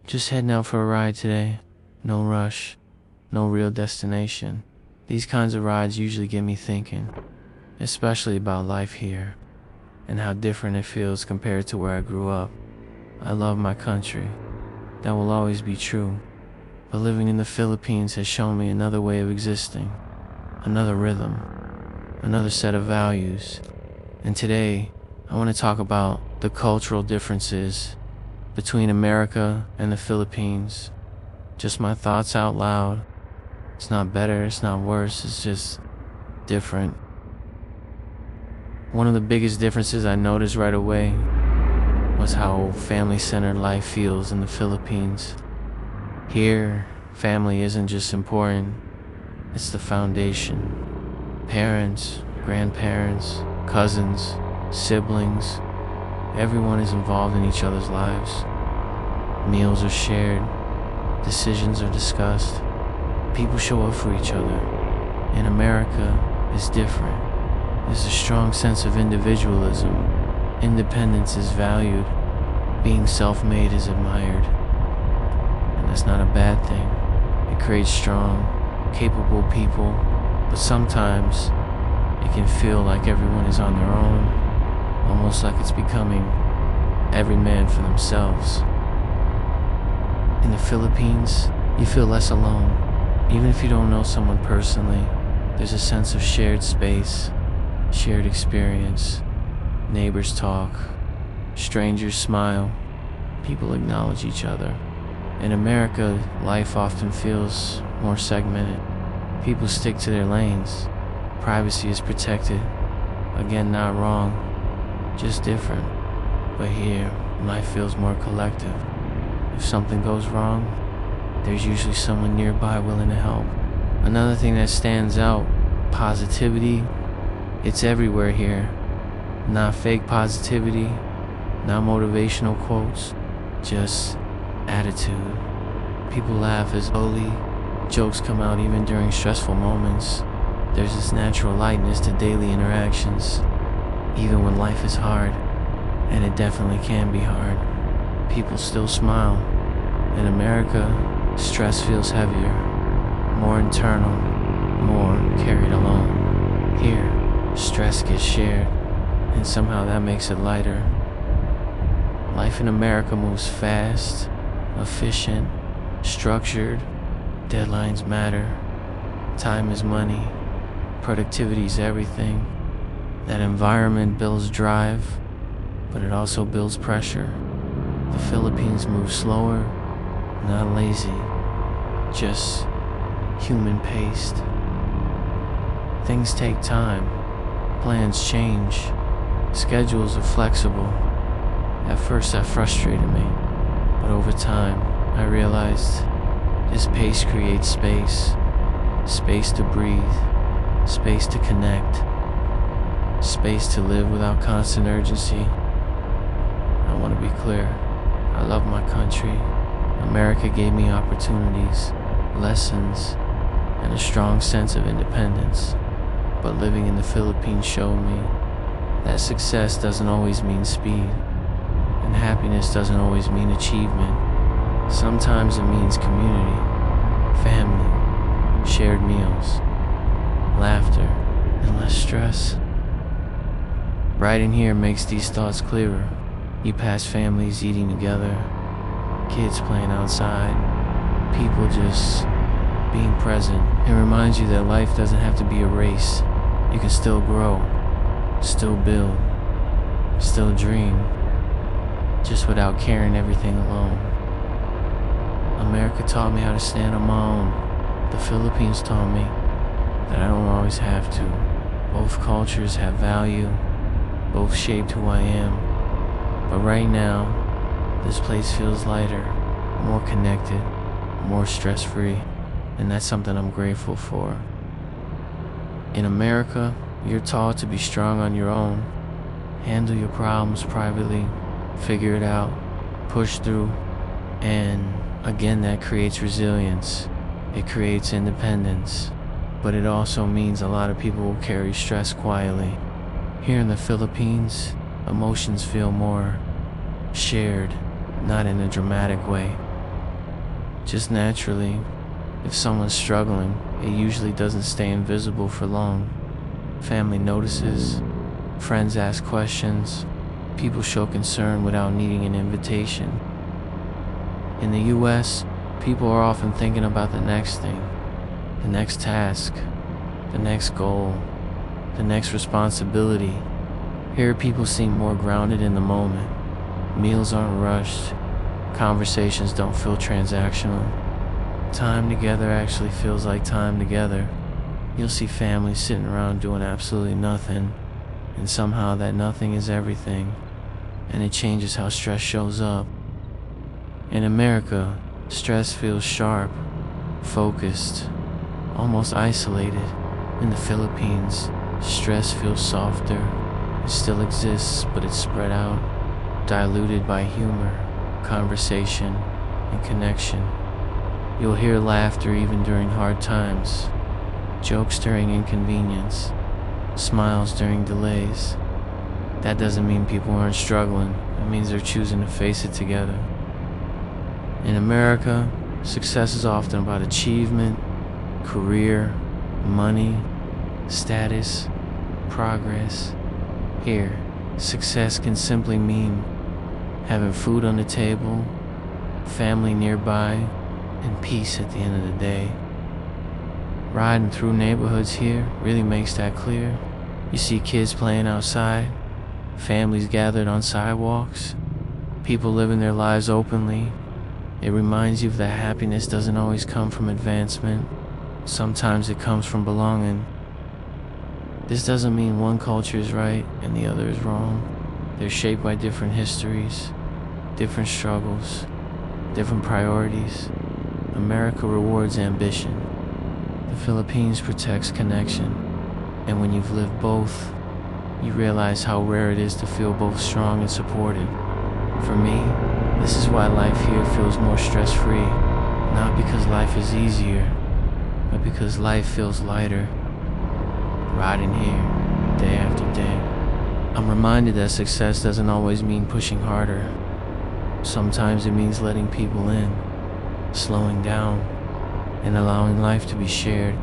Just heading out for a ride today. No rush, no real destination. These kinds of rides usually get me thinking, especially about life here and how different it feels compared to where I grew up. I love my country. That will always be true. But living in the Philippines has shown me another way of existing, another rhythm, another set of values. And today, I want to talk about the cultural differences between America and the Philippines. Just my thoughts out loud. It's not better, it's not worse, it's just different. One of the biggest differences I noticed right away was how family-centered life feels in the Philippines. Here, family isn't just important, it's the foundation. Parents, grandparents, cousins, siblings, everyone is involved in each other's lives. Meals are shared, decisions are discussed, people show up for each other. In America, it's different. There's a strong sense of individualism. Independence is valued. Being self-made is admired. And that's not a bad thing. It creates strong, capable people, but sometimes it can feel like everyone is on their own. Almost like it's becoming every man for themselves. In the Philippines, you feel less alone. Even if you don't know someone personally, there's a sense of shared space, shared experience. Neighbors talk, strangers smile, people acknowledge each other. In America, life often feels more segmented. People stick to their lanes. Privacy is protected. Again, not wrong, just different. But here, life feels more collective. If something goes wrong, there's usually someone nearby willing to help. Another thing that stands out, positivity. It's everywhere here. Not fake positivity, not motivational quotes, just attitude. People laugh as slowly, jokes come out even during stressful moments. There's this natural lightness to daily interactions. Even when life is hard, and it definitely can be hard, people still smile. In America, stress feels heavier, more internal, more carried alone. Here, stress gets shared, and somehow that makes it lighter. Life in America moves fast, efficient, structured. Deadlines matter. Time is money. Productivity is everything. That environment builds drive, but it also builds pressure. The Philippines move slower, not lazy, just human-paced. Things take time, plans change, schedules are flexible. At first that frustrated me, but over time I realized this pace creates space. Space to breathe, space to connect, space to live without constant urgency. I want to be clear, I love my country. America gave me opportunities, lessons, and a strong sense of independence. But living in the Philippines showed me that success doesn't always mean speed, and happiness doesn't always mean achievement. Sometimes it means community, family, shared meals, laughter, and less stress. Riding here makes these thoughts clearer. You pass families eating together, kids playing outside, people just being present. It reminds you that life doesn't have to be a race. You can still grow, still build, still dream, just without carrying everything alone. America taught me how to stand on my own. The Philippines taught me that I don't always have to. Both cultures have value, both shaped who I am. But right now, this place feels lighter, more connected, more stress-free, and that's something I'm grateful for. In America, you're taught to be strong on your own, handle your problems privately, figure it out, push through, and again, that creates resilience. It creates independence, but it also means a lot of people will carry stress quietly. Here in the Philippines, emotions feel more shared, not in a dramatic way, just naturally. If someone's struggling, it usually doesn't stay invisible for long. Family notices, friends ask questions, people show concern without needing an invitation. In the US, people are often thinking about the next thing, the next task, the next goal, the next responsibility. Here, people seem more grounded in the moment. Meals aren't rushed, conversations don't feel transactional. Time together actually feels like time together. You'll see families sitting around doing absolutely nothing, and somehow that nothing is everything, and it changes how stress shows up. In America, stress feels sharp, focused, almost isolated. In the Philippines, stress feels softer. It still exists, but it's spread out, diluted by humor, conversation, and connection. You'll hear laughter even during hard times, jokes during inconvenience, smiles during delays. That doesn't mean people aren't struggling. It means they're choosing to face it together. In America, success is often about achievement, career, money, status, progress. Here, success can simply mean having food on the table, family nearby, and peace at the end of the day. Riding through neighborhoods here really makes that clear. You see kids playing outside, families gathered on sidewalks, people living their lives openly. It reminds you that happiness doesn't always come from advancement. Sometimes it comes from belonging. This doesn't mean one culture is right and the other is wrong. They're shaped by different histories, different struggles, different priorities. America rewards ambition. The Philippines protects connection. And when you've lived both, you realize how rare it is to feel both strong and supported. For me, this is why life here feels more stress-free. Not because life is easier, but because life feels lighter. Riding here, day after day, I'm reminded that success doesn't always mean pushing harder. Sometimes it means letting people in, slowing down, and allowing life to be shared.